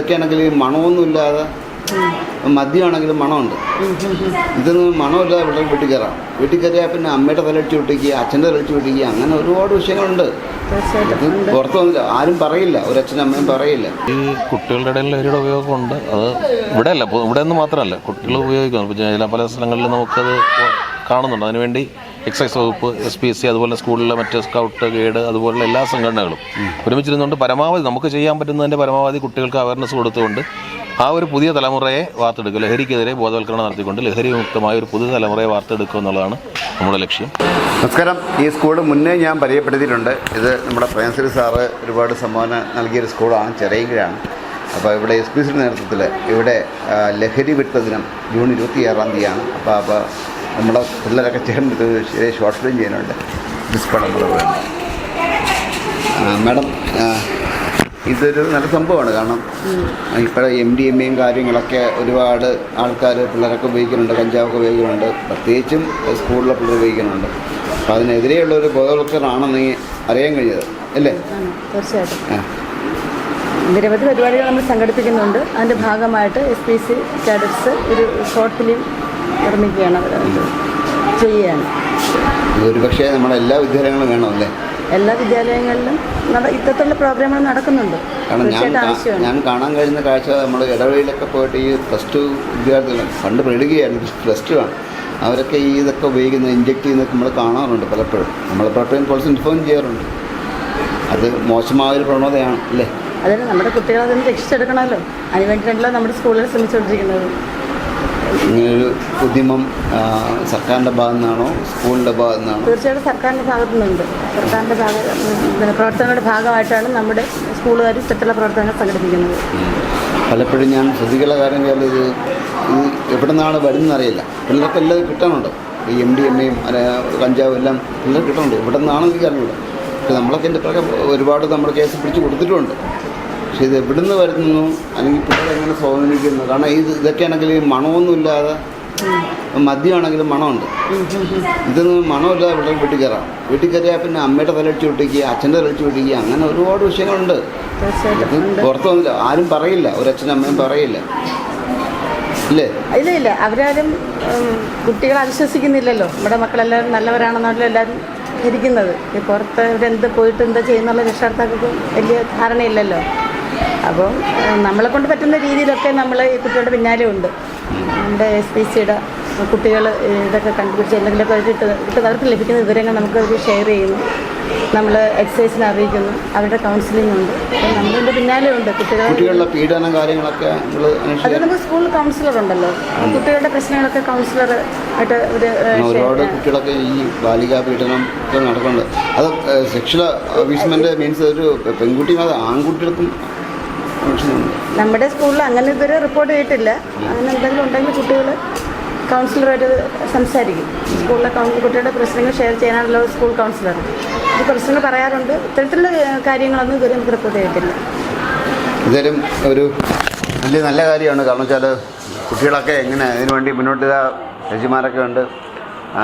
ഇതൊക്കെയാണെങ്കിൽ മണമൊന്നുമില്ലാതെ, മദ്യമാണെങ്കിലും മണമുണ്ട്. ഇതൊന്നും മണമില്ലാതെ വീട്ടിൽ കയറാം. വീട്ടിൽ കയറിയാൽ പിന്നെ അമ്മയുടെ തലടിച്ച് വിട്ടിക്കുക, അച്ഛൻ്റെ തലടിച്ച് വിട്ടിക്കുക, അങ്ങനെ ഒരുപാട് വിഷയങ്ങളുണ്ട്. പുറത്തു വന്നില്ല, ആരും പറയില്ല, ഒരു അച്ഛനും അമ്മയും പറയില്ല. ഈ കുട്ടികളുടെ ഇടയിൽ ലഹരിയുടെ ഉപയോഗമുണ്ട്. അത് ഇവിടെ അല്ല, ഇവിടെ നിന്ന് മാത്രമല്ല, കുട്ടികൾ ഉപയോഗിക്കുന്നു. ഇപ്പോൾ പല സ്ഥലങ്ങളിലും നമുക്കത് കാണുന്നുണ്ട്. അതിനുവേണ്ടി എക്സൈസ് വകുപ്പ്, SPC, അതുപോലെ സ്കൂളിലെ മറ്റ് സ്കൗട്ട്, ഗൈഡ്, അതുപോലുള്ള എല്ലാ സംഘടനകളും ഒരുമിച്ചിരുന്നുകൊണ്ട് പരമാവധി നമുക്ക് ചെയ്യാൻ പറ്റുന്നതിൻ്റെ പരമാവധി കുട്ടികൾക്ക് അവയർനെസ് കൊടുത്തുകൊണ്ട് ആ ഒരു പുതിയ തലമുറയെ വാർത്തെടുക്കുക, ലഹരിക്കെതിരെ ബോധവൽക്കരണം നടത്തിക്കൊണ്ട് ലഹരി മുക്തമായ ഒരു പുതിയ തലമുറയെ വാർത്തെടുക്കുക എന്നുള്ളതാണ് നമ്മുടെ ലക്ഷ്യം. നമസ്കാരം. ഈ സ്കൂൾ മുന്നേ ഞാൻ പരിചയപ്പെടുത്തിയിട്ടുണ്ട്. ഇത് നമ്മുടെ പ്രേംശ്രീ സാറ് ഒരുപാട് സംഭാവന നൽകിയൊരു സ്കൂളാണ്, ചെറിയങ്കിലാണ്. അപ്പോൾ ഇവിടെ SPCയുടെ നേതൃത്വത്തിൽ ഇവിടെ ലഹരി വിരുദ്ധ ദിനം ജൂൺ 26-ാം തീയതിയാണ്. അപ്പോൾ നമ്മുടെ പിള്ളേരൊക്കെ ചേർന്നിട്ട് ഷോർട്ട് ഫിലിം ചെയ്യുന്നുണ്ട്. ഡിസ്കൗണ്ട് മാഡം, ഇതൊരു നല്ല സംഭവമാണ്. കാരണം ഇപ്പോൾ MDMA കാര്യങ്ങളൊക്കെ ഒരുപാട് ആൾക്കാർ, പിള്ളേരൊക്കെ ഉപയോഗിക്കുന്നുണ്ട്, കഞ്ചാവൊക്കെ ഉപയോഗിക്കുന്നുണ്ട്, പ്രത്യേകിച്ചും സ്കൂളിലെ പിള്ളേർ ഉപയോഗിക്കുന്നുണ്ട്. അപ്പോൾ അതിനെതിരെയുള്ളൊരു ബോധവൽക്കരണമാണെന്ന് അറിയാൻ കഴിഞ്ഞത് അല്ലേ? തീർച്ചയായിട്ടും നിരവധി പരിപാടികൾ നമ്മൾ സംഘടിപ്പിക്കുന്നുണ്ട്. അതിൻ്റെ ഭാഗമായിട്ട് SPC കാഡറ്റ്സ് ഒരു ഷോർട്ട് ഫിലിം നിർമ്മിക്കുകയാണ്, ചെയ്യുകയാണ്. ഒരു പക്ഷേ നമ്മുടെ എല്ലാ വിദ്യാലയങ്ങളും വേണമല്ലേ? എല്ലാ വിദ്യാലയങ്ങളിലും ഇത്തരത്തിലുള്ള പ്രോഗ്രാമുകൾ നടക്കുന്നുണ്ട്. കാരണം ഞാൻ കാണാൻ കഴിയുന്ന കാഴ്ച, നമ്മൾ ഇടവഴിയിലൊക്കെ പോയിട്ട് ഈ +2 വിദ്യാർത്ഥികൾ പണ്ട് പെടുകയായിരുന്നു, +2 ആണ്, അവരൊക്കെ ഈ ഇതൊക്കെ ഉപയോഗിക്കുന്നത്, ഇഞ്ചെക്ട് ചെയ്യുന്നതൊക്കെ നമ്മൾ കാണാറുണ്ട് പലപ്പോഴും. നമ്മൾ പലപ്പോഴും പോലീസ് ഇൻഫോം ചെയ്യാറുണ്ട്. അത് മോശമായൊരു പ്രവണതയാണ് അല്ലേ? അതിന് നമ്മുടെ കുട്ടികളെ അതിന് രക്ഷിച്ചെടുക്കണമല്ലോ. അതിന് വേണ്ടിയിട്ടല്ലോ നമ്മുടെ സ്കൂളിൽ ശ്രമിച്ചുകൊണ്ടിരിക്കുന്നത്. ഇങ്ങനൊരു ഉദ്യമം സർക്കാരിൻ്റെ ഭാഗത്തു നിന്നാണോ സ്കൂളിൻ്റെ ഭാഗത്തു നിന്നാണോ? തീർച്ചയായിട്ടും സർക്കാരിൻ്റെ ഭാഗത്തു നിന്നുണ്ട്. സർക്കാരിൻ്റെ പ്രവർത്തനങ്ങളുടെ ഭാഗമായിട്ടാണ് നമ്മുടെ സ്കൂളുകാർ ഇത്തരത്തിലുള്ള പ്രവർത്തനങ്ങൾ സംഘടിപ്പിക്കുന്നത്. പലപ്പോഴും ഞാൻ ശ്രദ്ധിക്കുന്ന കാര്യം വെച്ചാൽ ഇത് എവിടെ നിന്നാണ് വരുന്നതെന്നറിയില്ല. പിള്ളേർക്ക് എല്ലാം കിട്ടാനുണ്ട്. ഈ MDMAയും കഞ്ചാവും എല്ലാം പിള്ളേർക്ക് കിട്ടുന്നുണ്ട്. എവിടെ നിന്നാണെന്ന് എനിക്കറിയില്ല. പക്ഷെ നമ്മളൊക്കെ എൻ്റെ പ്രകാരം ഒരുപാട് നമ്മൾ കേസ് പിടിച്ച് കൊടുത്തിട്ടുമുണ്ട്. പക്ഷെ ഇത് എവിടെ നിന്ന് വരുന്നു, അല്ലെങ്കിൽ പിള്ളേരെങ്ങനെ സ്വാധീനിക്കുന്നു? കാരണം ഇതൊക്കെയാണെങ്കിൽ മണമൊന്നുമില്ലാതെ, മദ്യമാണെങ്കിലും മണമുണ്ട്. ഇതൊന്നും മണമില്ലാതെ വീട്ടിൽ കയറാം. വീട്ടിൽ കയറിയാൽ പിന്നെ അമ്മയുടെ തലടിച്ച് വിട്ടിക്കുക, അച്ഛൻ്റെ തലടിച്ച് വിട്ടിക്കുക, അങ്ങനെ ഒരുപാട് വിഷയങ്ങളുണ്ട്. പുറത്തു വന്നില്ല, ആരും പറയില്ല, ഒരു അച്ഛനും അമ്മയും പറയില്ല ഇല്ലേ? ഇല്ല, അവരാരും കുട്ടികളെ അവിശ്വസിക്കുന്നില്ലല്ലോ. നമ്മുടെ മക്കളെല്ലാവരും നല്ലവരാണെന്നല്ലോ എല്ലാവരും ധരിക്കുന്നത്. ഈ പുറത്ത് ഇവരെന്ത് പോയിട്ട് എന്താ ചെയ്യുന്നുള്ള രക്ഷകർത്താക്കൾക്ക് വലിയ ധാരണയില്ലല്ലോ. അപ്പോൾ നമ്മളെ കൊണ്ട് പറ്റുന്ന രീതിയിലൊക്കെ നമ്മൾ ഈ കുട്ടികളുടെ പിന്നാലെ ഉണ്ട്. നമ്മുടെ SPCയുടെ കുട്ടികൾ ഇതൊക്കെ കണ്ടുപിടിച്ച് എന്തെങ്കിലുമൊക്കെ ഇട്ട് അവർക്ക് ലഭിക്കുന്ന വിവരങ്ങൾ നമുക്ക് അവർ ഷെയർ ചെയ്യുന്നു, നമ്മൾ എക്സസൈസിന് അറിയിക്കുന്നു, അവരുടെ കൗൺസിലിംഗ് ഉണ്ട്. അപ്പോൾ നമ്മളിൻ്റെ പിന്നാലെ ഉണ്ട്. കുട്ടികളുടെ പീഡനം കാര്യങ്ങളൊക്കെ അത് നമുക്ക് സ്കൂൾ കൗൺസിലർ ഉണ്ടല്ലോ. കുട്ടികളുടെ പ്രശ്നങ്ങളൊക്കെ കൗൺസിലർ ആയിട്ട് ഒരുപാട് കുട്ടികളൊക്കെ ഈ ബാലികാ പീഡനം ഒക്കെ നടക്കുന്നുണ്ട്. അത് സെക്ഷൽ അബ്യൂസ്മെന്റ് മീൻസ് ഒരു പെൺകുട്ടിയും അത് ആൺകുട്ടികൾക്കും നമ്മുടെ സ്കൂളിൽ അങ്ങനെ ഇതുവരെ റിപ്പോർട്ട് ചെയ്തിട്ടില്ല. അങ്ങനെ എന്തെങ്കിലും ഉണ്ടെങ്കിൽ കുട്ടികൾ കൗൺസിലറായിട്ട് സംസാരിക്കും. സ്കൂളിലെ കുട്ടികളുടെ പ്രശ്നങ്ങൾ ഷെയർ ചെയ്യാനുള്ള സ്കൂൾ കൗൺസിലർ ഇത് പ്രശ്നങ്ങൾ പറയാറുണ്ട്. ഇത്തരത്തിലുള്ള കാര്യങ്ങളൊന്നും ഇതുവരെ നമുക്ക് റിപ്പോർട്ട് ചെയ്തിട്ടില്ല. ഇതൊരു ഒരു വലിയ നല്ല കാര്യമാണ്. കാരണം വെച്ചാൽ കുട്ടികളൊക്കെ എങ്ങനെ അതിനുവേണ്ടി മുന്നോട്ട് രജിമാരൊക്കെ ഉണ്ട്,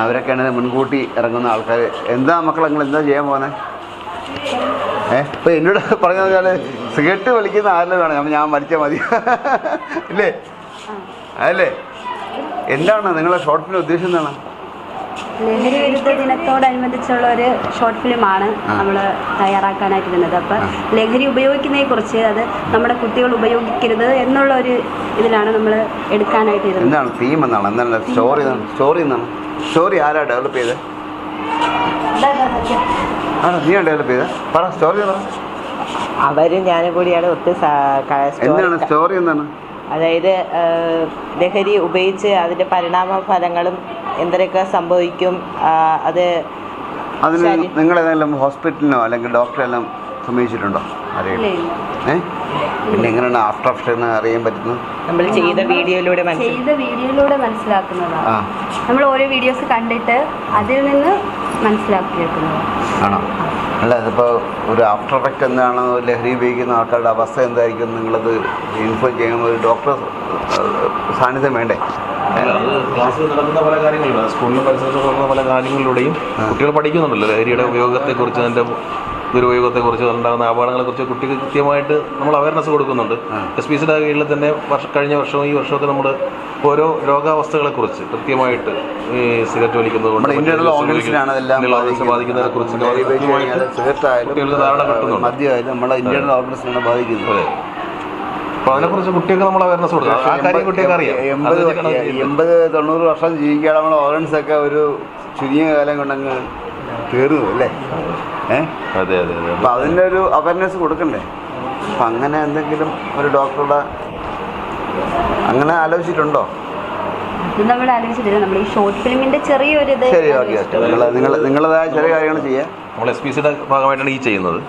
അവരൊക്കെയാണ് മുൻകൂട്ടി ഇറങ്ങുന്ന ആൾക്കാർ. എന്താ മക്കളെ നിങ്ങൾ എന്താ ചെയ്യാൻ പോകുന്നത്? ഇപ്പോൾ എന്നോട് പറഞ്ഞു കഴിഞ്ഞാൽ സിഗരറ്റ് വലിക്കുന്ന ആരെല്ലാം വേണം, ഞാൻ വലിച്ചാൽ മതി ഇല്ലേ? അതല്ലേ? എന്താണ് നിങ്ങളെ ഷോർട്ട് ഫിലിം ഉദ്ദേശം? എന്താണ്? ലഹരി വിരുദ്ധ ദിനത്തോടനുബന്ധിച്ചുള്ള ഒരു ഷോർട്ട് ഫിലിമാണ് നമ്മൾ തയ്യാറാക്കാനായിട്ടിരുന്നത്. അപ്പം ലഹരി ഉപയോഗിക്കുന്നതിനെ കുറിച്ച്, അത് നമ്മുടെ കുട്ടികൾ ഉപയോഗിക്കരുത് എന്നുള്ള ഒരു ഇതിലാണ് നമ്മൾ എടുക്കാനായിട്ടിരുന്നത്. എന്താണ് തീം? എന്നാണ് എന്താണ് സ്റ്റോറി എന്താണ്? സ്റ്റോറി ആരാ ഡെവലപ്പ് ചെയ്തത്? ആണോ, നീയാണ് ഡെവലപ്പ് ചെയ്തത്? പറ, സ്റ്റോറി എന്താണ്? അവരും ഞാനും കൂടിയാണ് എന്താണ് സ്റ്റോറി? എന്താണ്? അതായത് ലഹരി ഉപയോഗിച്ച് അതിൻ്റെ പരിണാമ ഫലങ്ങളും എന്തൊക്കെ സംഭവിക്കും, അതിന് നിങ്ങളേതെങ്കിലും ഹോസ്പിറ്റലിനോ അല്ലെങ്കിൽ ഡോക്ടറെല്ലാം സമീപിച്ചിട്ടുണ്ടോ? അറിയില്ല. പിന്നെ എങ്ങനെയാണ് ആഫ്റ്റർ എഫക്റ്റ് അറിയാൻ പറ്റുന്നത്? നമ്മൾ ചെയ്ത വീഡിയോയിലൂടെ മനസ്സിലാക്കുന്നതാണ്. നമ്മൾ ഓരോ വീഡിയോസ് കണ്ടിട്ട് അതിൽ നിന്ന് മനസ്സിലാക്കിയെടുക്കുന്നത്. ആണോ? അല്ല, ഇതിപ്പോൾ ഒരു ആഫ്റ്റർ എഫക്റ്റ് എന്താണ്, ലഹരി ഉപയോഗിക്കുന്ന ആൾക്കാരുടെ അവസ്ഥ എന്തായിരിക്കും, നിങ്ങളത് ഇൻഫോം ചെയ്യുമ്പോൾ ഒരു ഡോക്ടർ സാന്നിധ്യം വേണ്ടേ? ക്ലാസ്സിൽ നടക്കുന്ന പല കാര്യങ്ങളുണ്ട്, സ്കൂളിലും പരിസരത്ത് നടക്കുന്ന പല കാര്യങ്ങളിലൂടെയും കുട്ടികൾ പഠിക്കുന്നുണ്ടല്ലോ ലഹരിയുടെ ഉപയോഗത്തെക്കുറിച്ച്, അതിൻ്റെ ദുരുപയോഗത്തെക്കുറിച്ച് ഉണ്ടാകുന്ന അപകടങ്ങളെക്കുറിച്ച് കുട്ടിക്ക് കൃത്യമായിട്ട് നമ്മൾ അവയർനെസ് കൊടുക്കുന്നുണ്ട്. SPCയുടെ കീഴിൽ തന്നെ കഴിഞ്ഞ വർഷവും ഈ വർഷമൊക്കെ നമ്മൾ ഓരോ രോഗാവസ്ഥകളെക്കുറിച്ച് കൃത്യമായിട്ട് ഈ സിഗരറ്റ് വലിക്കുന്നത് കൊണ്ട് ബാധിക്കുന്നതിനെ കുറിച്ച് കുട്ടികൾക്ക് ധാരണ കിട്ടുന്നുണ്ട്. അപ്പോൾ അതിനെക്കുറിച്ച് കുട്ടികൾക്ക് നമ്മൾ അവയർനെസ് കൊടുക്കും. ആ കാര്യം കുട്ടികൾക്ക് അറിയാം. 80-90 വർഷം ജീവിക്കാൻ നമ്മുടെ ഓർഗൻസ് ഒക്കെ ഒരു ചുരുങ്ങിയ കാലം കൊണ്ടങ്ങ് തീർന്നു അല്ലേ? അതെ അതെ അതെ. അപ്പം അതിൻ്റെ ഒരു അവയർനെസ് കൊടുക്കണ്ടേ? അപ്പം അങ്ങനെ എന്തെങ്കിലും ഒരു ഡോക്ടറുടെ അങ്ങനെ ആലോചിച്ചിട്ടുണ്ടോ? അത് നമ്മൾ ആലോചിച്ചിട്ടില്ല. നമ്മൾ ഈ ഷോർട്ട് ഫിലിമിന്റെ ചെറിയൊരു ഇത് ശരി, ഓക്കെ. നിങ്ങളതായ ചെറിയ കാര്യങ്ങൾ ചെയ്യാം. നമ്മൾ SPCയുടെ ഭാഗമായിട്ടാണ് ഈ ചെയ്യുന്നത്.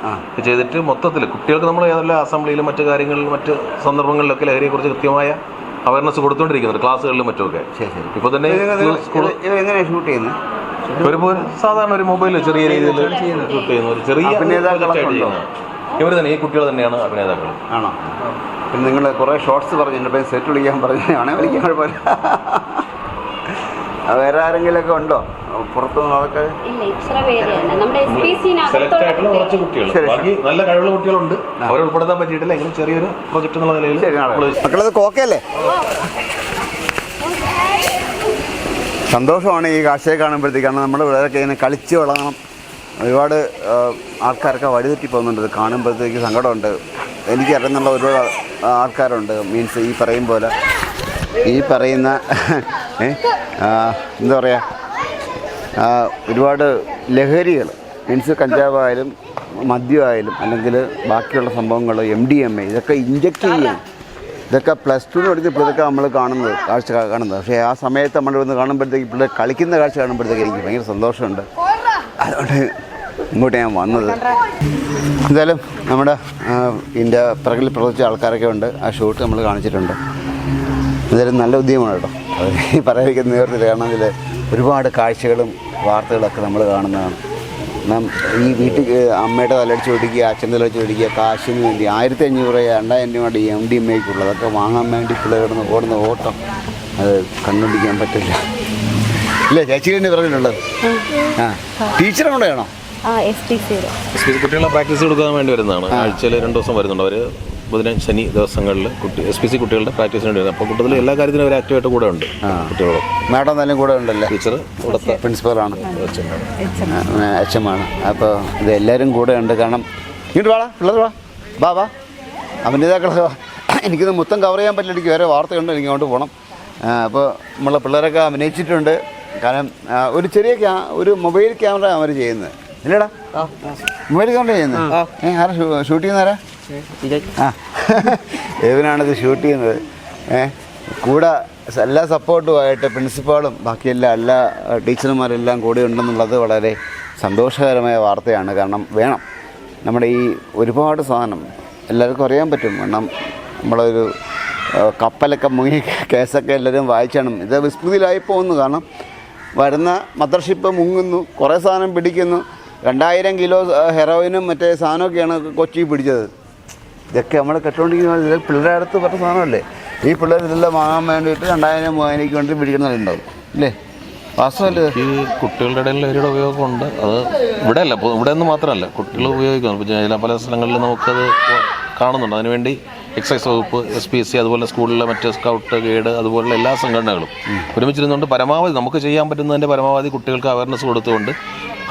ചെയ്തിട്ട് മൊത്തത്തിൽ കുട്ടികൾക്ക് നമ്മൾ ഏതെല്ലാം അസംബ്ലിയിലും മറ്റു കാര്യങ്ങളിലും മറ്റ് സന്ദർഭങ്ങളിലൊക്കെ ലഹരിയെക്കുറിച്ച് കൃത്യമായ അവയർനെസ് കൊടുത്തുകൊണ്ടിരിക്കുന്നുണ്ട്, ക്ലാസ്സുകളിലും മറ്റുമൊക്കെ. ഇപ്പോൾ തന്നെ എങ്ങനെയാണ് ഷൂട്ട് ചെയ്യുന്നത്? ഒരു സാധാരണ ഒരു മൊബൈൽ ചെറിയ രീതിയിൽ ഷൂട്ട് ചെയ്യുന്ന ഒരു ചെറിയ ഇവർ തന്നെ, ഈ കുട്ടികൾ തന്നെയാണ് അഭിനേതാക്കൾ. ആണോ? പിന്നെ നിങ്ങൾ കുറേ ഷോർട്സ് പറഞ്ഞു, എൻ്റെ പേര് സെറ്റ് വിളിക്കാൻ പറഞ്ഞാണ്. വിളിക്കാൻ കുഴപ്പമില്ല. വേറെ ആരെങ്കിലുമൊക്കെ ഉണ്ടോ പുറത്തുനിന്ന്? അതൊക്കെ സെലക്ട് ആയിട്ടുള്ള കുറച്ച് കുട്ടികൾ, ബാക്കി നല്ല കഴിവുള്ള കുട്ടികളുണ്ട്. അവരെ ഉൾപ്പെടുത്താൻ പറ്റിയിട്ടില്ല. എങ്കിലും ചെറിയൊരു പ്രൊജക്ട് എന്നുള്ള നിലയിൽ. മക്കളത് കോക്കയല്ലേ? സന്തോഷമാണ് ഈ കാഴ്ചയെ കാണുമ്പോഴത്തേക്ക്. കാരണം നമ്മുടെ പിള്ളേരൊക്കെ ഇങ്ങനെ കളിച്ച് വളരണം. ഒരുപാട് ആൾക്കാരൊക്കെ വഴിതെറ്റി പോകുന്നുണ്ട്. ഇത് കാണുമ്പോഴത്തേക്ക് സങ്കടമുണ്ട്. എനിക്കറിയുന്നുള്ള ഒരുപാട് ആൾക്കാരുണ്ട്. മീൻസ് ഈ പറയും പോലെ ഈ പറയുന്ന എന്താ പറയുക, ഒരുപാട് ലഹരികൾ, മീൻസ് കഞ്ചാവായാലും മദ്യമായാലും അല്ലെങ്കിൽ ബാക്കിയുള്ള സംഭവങ്ങൾ MDMA ഇതൊക്കെ ഇഞ്ചക്ട് ചെയ്യും. ഇതൊക്കെ +2 പഠിച്ചപ്പോൾ ഇതൊക്കെ നമ്മൾ കാഴ്ച കാണുന്നത്. പക്ഷേ ആ സമയത്ത് നമ്മൾ ഇന്ന് കാണുമ്പോഴത്തേക്ക് പിള്ളേർ കളിക്കുന്ന കാഴ്ച കാണുമ്പോഴത്തേക്ക് എനിക്ക് ഭയങ്കര സന്തോഷമുണ്ട്. അതുകൊണ്ട് ഇങ്ങോട്ട് ഞാൻ വന്നത്. എന്തായാലും നമ്മുടെ ഇതിൻ്റെ പിറകിൽ പ്രവർത്തിച്ച ആൾക്കാരൊക്കെ ഉണ്ട്. ആ ഷൂട്ട് നമ്മൾ കാണിച്ചിട്ടുണ്ട്. എന്തായാലും നല്ല ഉദ്യമമാണ് കേട്ടോ. അത് ഈ പറയാതിരിക്കുന്ന നേരത്തിൽ. കാരണം ഇതിൽ ഒരുപാട് കാഴ്ചകളും വാർത്തകളൊക്കെ നമ്മൾ കാണുന്നതാണ്. ഈ വീട്ടിൽ അമ്മയുടെ തലടിച്ച് ഓടിക്കുക, അച്ഛൻ്റെ തലടിച്ച് ഓടിക്കുക, കാശിന് വേണ്ടി 1500-2000 രൂപയുടെ ഈ MDMAക്കുള്ളത് അതൊക്കെ വാങ്ങാൻ വേണ്ടി പിള്ളേർ ഓടുന്ന ഓട്ടം അത് കണ്ടുപിടിക്കാൻ പറ്റില്ല അല്ലേ? ചേച്ചിയുടെ പറഞ്ഞിട്ടുള്ളത് ടീച്ചറെ കൊണ്ടാണോ? കുട്ടികളെ പ്രാക്ടീസ് കൊടുക്കാൻ വേണ്ടി വരുന്നതാണ്. ആഴ്ചയിൽ 2 ദിവസം വരുന്നുണ്ട്. അവർ ബുധനാഴ്ച ശനി ദിവസങ്ങളിൽ SPC കുട്ടികളുടെ പ്രാക്ടീസിന് വേണ്ടി വരുന്നത്. അപ്പോൾ കുട്ടികൾ എല്ലാ കാര്യത്തിനും അവർ ആക്റ്റീവായിട്ട് കൂടെ ഉണ്ട്. കുട്ടികളോട് മാഡം തന്നെ കൂടെ ഉണ്ടല്ലേ? ടീച്ചർ ഇവിടുത്തെ പ്രിൻസിപ്പലാണ്, HM ആണ്. അപ്പോൾ ഇത് എല്ലാവരും കൂടെ ഉണ്ട്. കാരണം ഇങ്ങോട്ട് വാടാ, പിള്ളേർ വാ അഭിനേതാക്കളെ എനിക്കിത് മൊത്തം കവർ ചെയ്യാൻ പറ്റില്ല. എനിക്ക് വേറെ വാർത്തയുണ്ട്, എനിക്ക് അങ്ങോട്ട് പോകണം. അപ്പോൾ നമ്മളെ പിള്ളേരൊക്കെ അഭിനയിച്ചിട്ടുണ്ട്. കാരണം ഒരു ചെറിയ ഒരു മൊബൈൽ ക്യാമറ അവർ ചെയ്യുന്നത് ഇല്ലടാ? മൊബൈൽ ക്യാമറ ചെയ്യുന്നത്. ആരാ ഷൂട്ട് ചെയ്യുന്നവരാ? ഏവനാണിത് ഷൂട്ട് ചെയ്യുന്നത്. കൂടെ എല്ലാ സപ്പോർട്ടുമായിട്ട് പ്രിൻസിപ്പാളും ബാക്കിയെല്ലാം എല്ലാ ടീച്ചർമാരെല്ലാം കൂടെ ഉണ്ടെന്നുള്ളത് വളരെ സന്തോഷകരമായ വാർത്തയാണ്. കാരണം വേണം, നമ്മുടെ ഈ ഒരുപാട് സാധനം എല്ലാവർക്കും അറിയാൻ പറ്റും. കാരണം നമ്മളൊരു കപ്പലൊക്കെ മുങ്ങി കേസൊക്കെ എല്ലാവരും വായിച്ചാണ്. ഇത് വിസ്മൃതിയിലായി പോകുന്നു. കാരണം വരുന്ന മദർഷിപ്പ് മുങ്ങുന്നു, കുറേ സാധനം പിടിക്കുന്നു. 2000 കിലോ ഹെറോയിനും മറ്റേ സാധനമൊക്കെയാണ് കൊച്ചി പിടിച്ചത്. ഇതൊക്കെ നമ്മൾ കെട്ടുകൊണ്ടിരിക്കുന്നത് ഇതിൽ പിള്ളേരുടെ അടുത്ത് പറഞ്ഞ സാധനമല്ലേ? ഈ പിള്ളേർ ഇതെല്ലാം വാങ്ങാൻ വേണ്ടിയിട്ട് 2000-3000 വേണ്ടി പിടിക്കുന്നവരുണ്ടാവും അല്ലേ? വാസ്തവല്ലേ? ഈ കുട്ടികളുടെ ഇടയിൽ ലഹരിയുടെ ഉപയോഗമുണ്ട്. അത് ഇവിടെ അല്ല, ഇവിടെ നിന്ന് മാത്രമല്ല, കുട്ടികൾ ഉപയോഗിക്കുന്നു. പല സ്ഥലങ്ങളിൽ നമുക്കത് കാണുന്നുണ്ട്. അതിനുവേണ്ടി എക്സൈസ് വകുപ്പ്, SPC, അതുപോലെ സ്കൂളിലെ മറ്റ് സ്കൗട്ട്, ഗൈഡ്, അതുപോലുള്ള എല്ലാ സംഘടനകളും ഒരുമിച്ചിരുന്നുകൊണ്ട് പരമാവധി നമുക്ക് ചെയ്യാൻ പറ്റുന്നതിൻ്റെ പരമാവധി കുട്ടികൾക്ക് അവയർനെസ് കൊടുത്തുകൊണ്ട്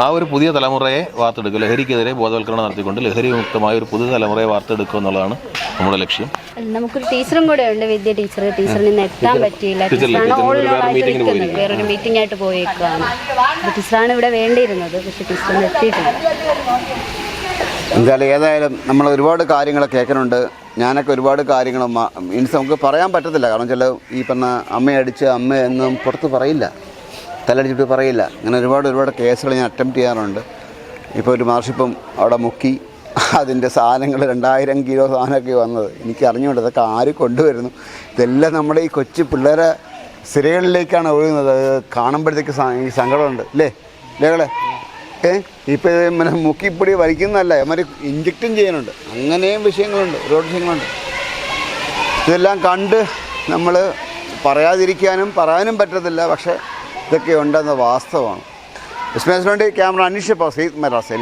ആ ഒരു പുതിയ തലമുറയെ വാർത്തെടുക്കുക. ലഹരിക്കെതിരെ ബോധവൽക്കരണം നടത്തിക്കൊണ്ട് ലഹരി മുക്തമായ ഒരു പുതിയ തലമുറയെ വാർത്തെടുക്കുക എന്നുള്ളതാണ് നമ്മുടെ ലക്ഷ്യം. നമുക്കൊരു ടീച്ചറും കൂടെ ഉണ്ട്, വിദ്യ ടീച്ചർ. ടീച്ചറിന് ഇന്ന് എത്താൻ പറ്റിയില്ല. വേറൊരു മീറ്റിംഗ് ആയിട്ട് പോയേക്കാണ്. ടീച്ചറാണ് ഇവിടെ വേണ്ടിയിരുന്നത്, പക്ഷെ ടീച്ചറിന് എത്തിയിട്ടില്ല. എന്തായാലും ഏതായാലും നമ്മൾ ഒരുപാട് കാര്യങ്ങൾ കേൾക്കുന്നുണ്ട്. ഞാനൊക്കെ ഒരുപാട് കാര്യങ്ങൾ മീൻസ് നമുക്ക് പറയാൻ പറ്റത്തില്ല. കാരണം ചില ഈ പറഞ്ഞ അമ്മയടിച്ച് അമ്മയൊന്നും പുറത്ത് പറയില്ല, തലടിച്ചിട്ട് പറയില്ല. അങ്ങനെ ഒരുപാട് കേസുകൾ ഞാൻ അറ്റംപ്റ്റ് ചെയ്യാറുണ്ട്. ഇപ്പോൾ ഒരു മാർഷിപ്പം അവിടെ മുക്കി അതിൻ്റെ സാധനങ്ങൾ 2000 കിലോ സാധനമൊക്കെ വന്നത് എനിക്ക് അറിഞ്ഞുകൊണ്ട് ഇതൊക്കെ ആര് കൊണ്ടുവരുന്നു? ഇതെല്ലാം നമ്മുടെ ഈ കൊച്ചു പിള്ളേരെ സിരകളിലേക്കാണ് ഒഴുകുന്നത്. കാണുമ്പോഴത്തേക്ക് ഈ സങ്കടമുണ്ട് അല്ലേ ലേകളെ? ഇപ്പോൾ പിന്നെ മുക്കിപ്പൊടി വലിക്കുന്നതല്ല, അവന്മാർ ഇഞ്ചക്റ്റും ചെയ്യാനുണ്ട്. അങ്ങനെയും വിഷയങ്ങളുണ്ട്, ഒരുപാട് വിഷയങ്ങളുണ്ട്. ഇതെല്ലാം കണ്ട് നമ്മൾ പറയാനും പറ്റത്തില്ല. പക്ഷേ ഇതൊക്കെ ഉണ്ടെന്ന വാസ്തവമാണ്. വിസ്മയത്തിന് വേണ്ടി ക്യാമറ അനീഷ് സെയ്ദ് മദ്രാസ്.